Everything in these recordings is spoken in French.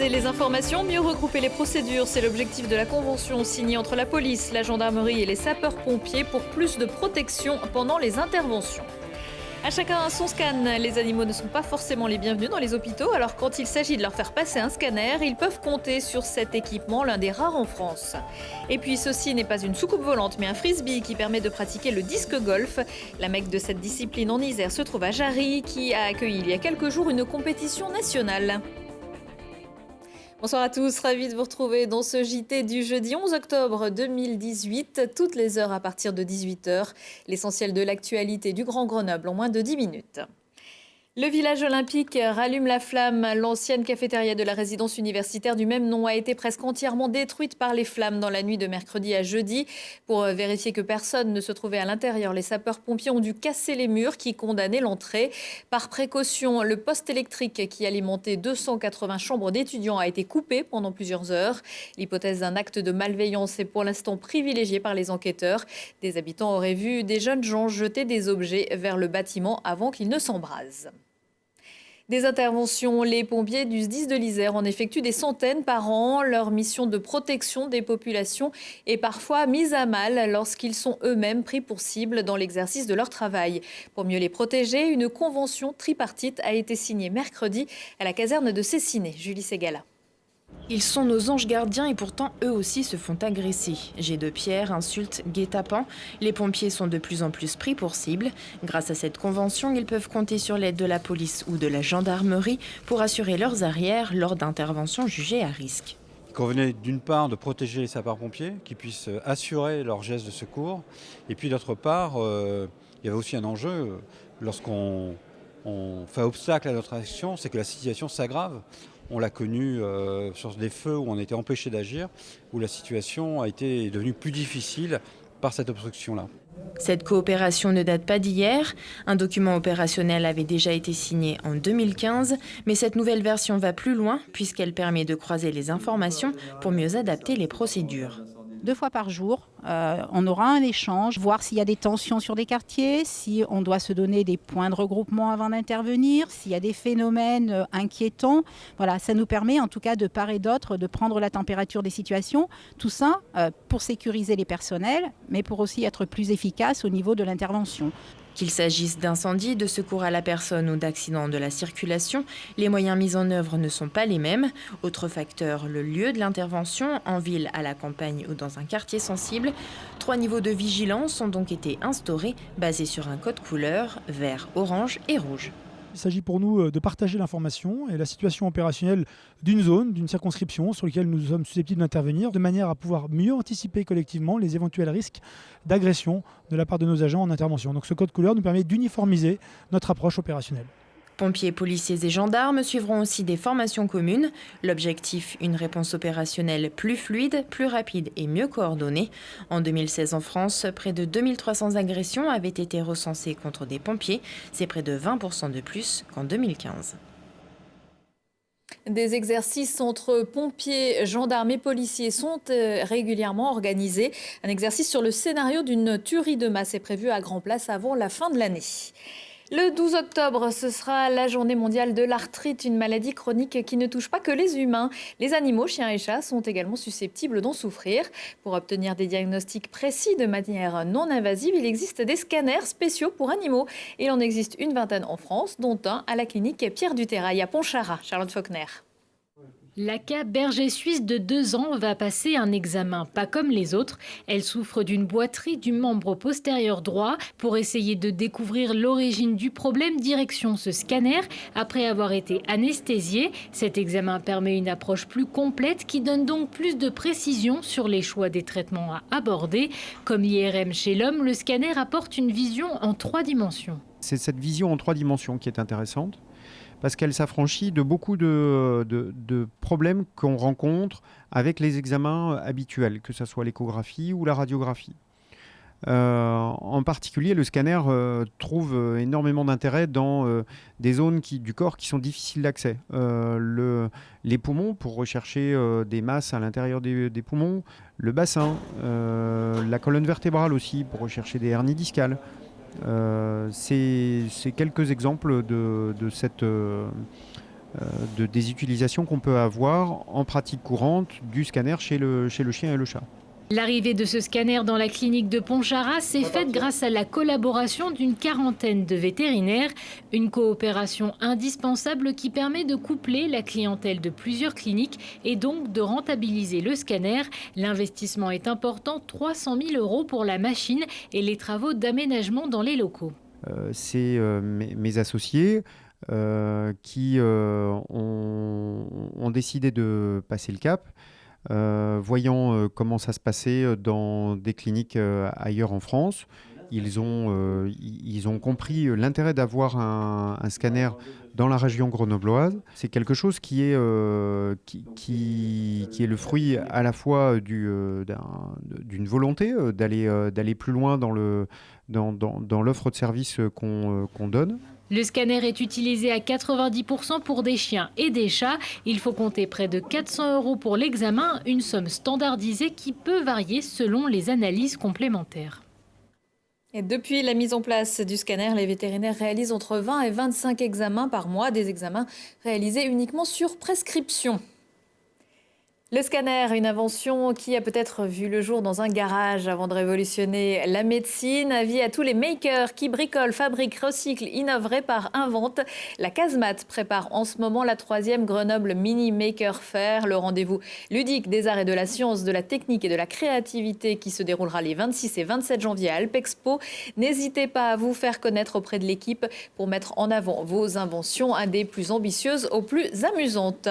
croiser les informations, mieux regrouper les procédures, c'est l'objectif de la convention signée entre la police, la gendarmerie et les sapeurs-pompiers pour plus de protection pendant les interventions. À chacun son scan, les animaux ne sont pas forcément les bienvenus dans les hôpitaux, alors quand il s'agit de leur faire passer un scanner, ils peuvent compter sur cet équipement, l'un des rares en France. Et puis ceci n'est pas une soucoupe volante, mais un frisbee qui permet de pratiquer le disque golf. La mecque de cette discipline en Isère se trouve à Jarry, qui a accueilli il y a quelques jours une compétition nationale. Bonsoir à tous, ravi de vous retrouver dans ce JT du jeudi 11 octobre 2018, toutes les heures à partir de 18h. L'essentiel de l'actualité du Grand Grenoble en moins de 10 minutes. Le village olympique rallume la flamme. L'ancienne cafétéria de la résidence universitaire du même nom a été presque entièrement détruite par les flammes dans la nuit de mercredi à jeudi. Pour vérifier que personne ne se trouvait à l'intérieur, les sapeurs-pompiers ont dû casser les murs qui condamnaient l'entrée. Par précaution, le poste électrique qui alimentait 280 chambres d'étudiants a été coupé pendant plusieurs heures. L'hypothèse d'un acte de malveillance est pour l'instant privilégiée par les enquêteurs. Des habitants auraient vu des jeunes gens jeter des objets vers le bâtiment avant qu'il ne s'embrase. Des interventions, les pompiers du SDIS de l'Isère en effectuent des centaines par an. Leur mission de protection des populations est parfois mise à mal lorsqu'ils sont eux-mêmes pris pour cible dans l'exercice de leur travail. Pour mieux les protéger, une convention tripartite a été signée mercredi à la caserne de Cessiné. Julie Ségala. Ils sont nos anges gardiens et pourtant eux aussi se font agresser. Jets de pierre, insultes, guet-apens. Les pompiers sont de plus en plus pris pour cible. Grâce à cette convention, ils peuvent compter sur l'aide de la police ou de la gendarmerie pour assurer leurs arrières lors d'interventions jugées à risque. Il convenait d'une part de protéger les sapeurs-pompiers, qui puissent assurer leurs gestes de secours. Et puis d'autre part, il y avait aussi un enjeu lorsqu'on fait obstacle à notre action, c'est que la situation s'aggrave. On l'a connu sur des feux où on était empêché d'agir, où la situation est devenue plus difficile par cette obstruction-là. Cette coopération ne date pas d'hier. Un document opérationnel avait déjà été signé en 2015, mais cette nouvelle version va plus loin puisqu'elle permet de croiser les informations pour mieux adapter les procédures. 2 fois par jour, on aura un échange, voir s'il y a des tensions sur des quartiers, si on doit se donner des points de regroupement avant d'intervenir, s'il y a des phénomènes inquiétants. Voilà, ça nous permet en tout cas de part et d'autre de prendre la température des situations. Tout ça pour sécuriser les personnels, mais pour aussi être plus efficace au niveau de l'intervention. Qu'il s'agisse d'incendie, de secours à la personne ou d'accident de la circulation, les moyens mis en œuvre ne sont pas les mêmes. Autre facteur, le lieu de l'intervention, en ville, à la campagne ou dans un quartier sensible. 3 niveaux de vigilance ont donc été instaurés, basés sur un code couleur, vert, orange et rouge. Il s'agit pour nous de partager l'information et la situation opérationnelle d'une zone, d'une circonscription sur laquelle nous sommes susceptibles d'intervenir, de manière à pouvoir mieux anticiper collectivement les éventuels risques d'agression de la part de nos agents en intervention. Donc ce code couleur nous permet d'uniformiser notre approche opérationnelle. Pompiers, policiers et gendarmes suivront aussi des formations communes. L'objectif, une réponse opérationnelle plus fluide, plus rapide et mieux coordonnée. En 2016 en France, près de 2300 agressions avaient été recensées contre des pompiers. C'est près de 20% de plus qu'en 2015. Des exercices entre pompiers, gendarmes et policiers sont régulièrement organisés. Un exercice sur le scénario d'une tuerie de masse est prévu à Grand Place avant la fin de l'année. Le 12 octobre, ce sera la journée mondiale de l'arthrite, une maladie chronique qui ne touche pas que les humains. Les animaux, chiens et chats, sont également susceptibles d'en souffrir. Pour obtenir des diagnostics précis de manière non invasive, il existe des scanners spéciaux pour animaux. Il en existe une vingtaine en France, dont un à la clinique Pierre du Terrail à Pontcharrat. Charlotte Faulkner. Laka, berger suisse de 2 ans, va passer un examen pas comme les autres. Elle souffre d'une boiterie du membre postérieur droit. Pour essayer de découvrir l'origine du problème, direction ce scanner. Après avoir été anesthésiée, cet examen permet une approche plus complète qui donne donc plus de précision sur les choix des traitements à aborder. Comme l'IRM chez l'homme, le scanner apporte une vision en 3 dimensions. C'est cette vision en 3 dimensions qui est intéressante, parce qu'elle s'affranchit de beaucoup de problèmes qu'on rencontre avec les examens habituels, que ce soit l'échographie ou la radiographie. En particulier, le scanner trouve énormément d'intérêt dans des zones du corps qui sont difficiles d'accès. Les poumons, pour rechercher des masses à l'intérieur des poumons, le bassin, la colonne vertébrale aussi, pour rechercher des hernies discales. C'est quelques exemples de des utilisations qu'on peut avoir en pratique courante du scanner chez le chien et le chat. L'arrivée de ce scanner dans la clinique de Pontcharrat s'est faite grâce à la collaboration d'une quarantaine de vétérinaires, une coopération indispensable qui permet de coupler la clientèle de plusieurs cliniques et donc de rentabiliser le scanner. L'investissement est important, 300 000 € pour la machine et les travaux d'aménagement dans les locaux. C'est mes associés qui ont décidé de passer le cap. Voyant comment ça se passait dans des cliniques ailleurs en France, ils ont compris l'intérêt d'avoir un scanner dans la région grenobloise. C'est quelque chose qui est le fruit à la fois d'une volonté d'aller plus loin dans l'offre de services qu'on donne. Le scanner est utilisé à 90% pour des chiens et des chats. Il faut compter près de 400 € pour l'examen, une somme standardisée qui peut varier selon les analyses complémentaires. Et depuis la mise en place du scanner, les vétérinaires réalisent entre 20 et 25 examens par mois, des examens réalisés uniquement sur prescription. Le scanner, une invention qui a peut-être vu le jour dans un garage avant de révolutionner la médecine. Avis à tous les makers qui bricolent, fabriquent, recyclent, innovent, réparent, inventent. La Casemate prépare en ce moment la 3e Grenoble Mini Maker Fair, le rendez-vous ludique des arts et de la science, de la technique et de la créativité qui se déroulera les 26 et 27 janvier à Alpexpo. N'hésitez pas à vous faire connaître auprès de l'équipe pour mettre en avant vos inventions, des plus ambitieuses aux plus amusantes.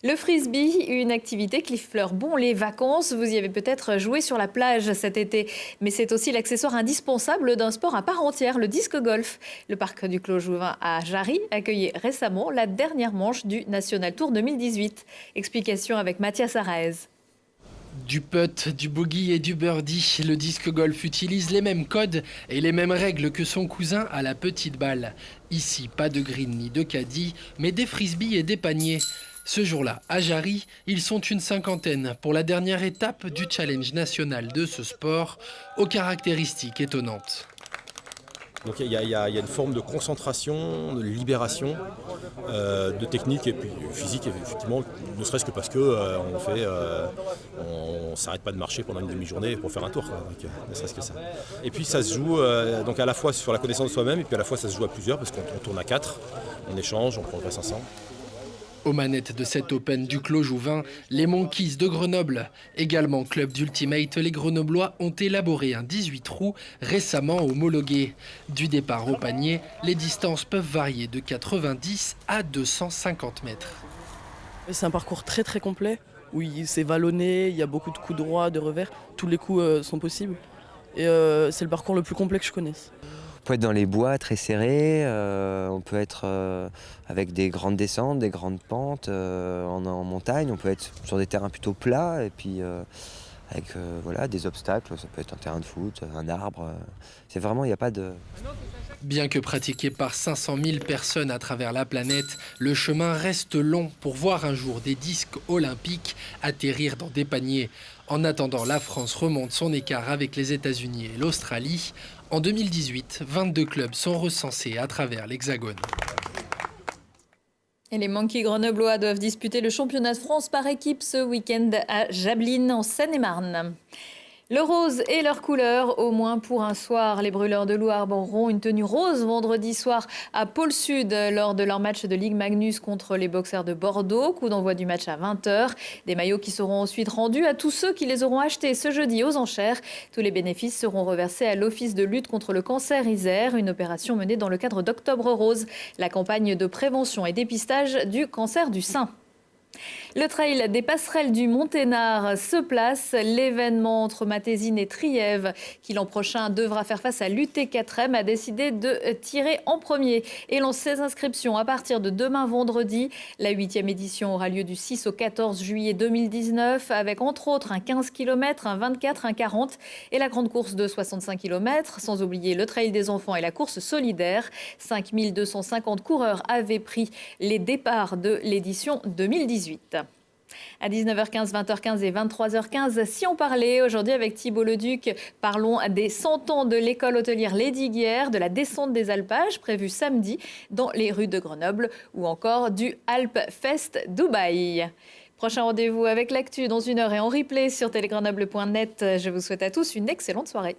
Le frisbee, une activité qui fleure bon les vacances. Vous y avez peut-être joué sur la plage cet été, mais c'est aussi l'accessoire indispensable d'un sport à part entière, le disque golf. Le parc du Clos Jouvin à Jarry accueillait récemment la dernière manche du National Tour 2018. Explication avec Mathias Araez. Du putt, du bogey et du birdie, le disque golf utilise les mêmes codes et les mêmes règles que son cousin à la petite balle. Ici, pas de green ni de caddie, mais des frisbees et des paniers. Ce jour-là, à Jarry, ils sont une cinquantaine pour la dernière étape du challenge national de ce sport, aux caractéristiques étonnantes. Donc il y a une forme de concentration, de libération, de technique et puis physique, effectivement, ne serait-ce que parce que on s'arrête pas de marcher pendant une demi-journée pour faire un tour, donc, ne serait-ce que ça. Et puis ça se joue donc à la fois sur la connaissance de soi-même et puis à la fois ça se joue à plusieurs parce qu'on tourne à 4, on échange, on progresse ensemble. Aux manettes de cet Open du Clos Jouvin, les Monkeys de Grenoble, également club d'Ultimate, les Grenoblois ont élaboré un 18 trous récemment homologué. Du départ au panier, les distances peuvent varier de 90 à 250 mètres. C'est un parcours très très complet, où c'est vallonné, il y a beaucoup de coups droits, de revers, tous les coups sont possibles. Et c'est le parcours le plus complet que je connaisse. On peut être dans les bois très serrés, on peut être avec des grandes descentes, des grandes pentes en montagne, on peut être sur des terrains plutôt plats et puis avec des obstacles, ça peut être un terrain de foot, un arbre, c'est vraiment, il n'y a pas de... Bien que pratiqué par 500 000 personnes à travers la planète, le chemin reste long pour voir un jour des disques olympiques atterrir dans des paniers. En attendant, la France remonte son écart avec les États-Unis et l'Australie. En 2018, 22 clubs sont recensés à travers l'Hexagone. Et les Monkeys grenoblois doivent disputer le championnat de France par équipe ce week-end à Jablines, en Seine-et-Marne. Le rose et leur couleur, au moins pour un soir. Les Brûleurs de Loup arboreront une tenue rose vendredi soir à Pôle Sud lors de leur match de Ligue Magnus contre les Boxers de Bordeaux. Coup d'envoi du match à 20h. Des maillots qui seront ensuite rendus à tous ceux qui les auront achetés ce jeudi aux enchères. Tous les bénéfices seront reversés à l'Office de lutte contre le cancer Isère, une opération menée dans le cadre d'Octobre Rose, la campagne de prévention et dépistage du cancer du sein. Le trail des passerelles du Monténard se place. L'événement entre Matésine et Trièves, qui l'an prochain devra faire face à l'UT4M, a décidé de tirer en premier et lance ses inscriptions à partir de demain vendredi. La 8e édition aura lieu du 6 au 14 juillet 2019 avec entre autres un 15 km, un 24, un 40 et la grande course de 65 km, sans oublier le trail des enfants et la course solidaire. 5250 coureurs avaient pris les départs de l'édition 2018. À 19h15, 20h15 et 23h15, si on parlait aujourd'hui avec Thibault Leduc, parlons des 100 ans de l'école hôtelière Lesdiguières, de la descente des alpages prévue samedi dans les rues de Grenoble ou encore du Alpfest Dubaï. Prochain rendez-vous avec l'actu dans 1 heure et en replay sur telegrenoble.net. Je vous souhaite à tous une excellente soirée.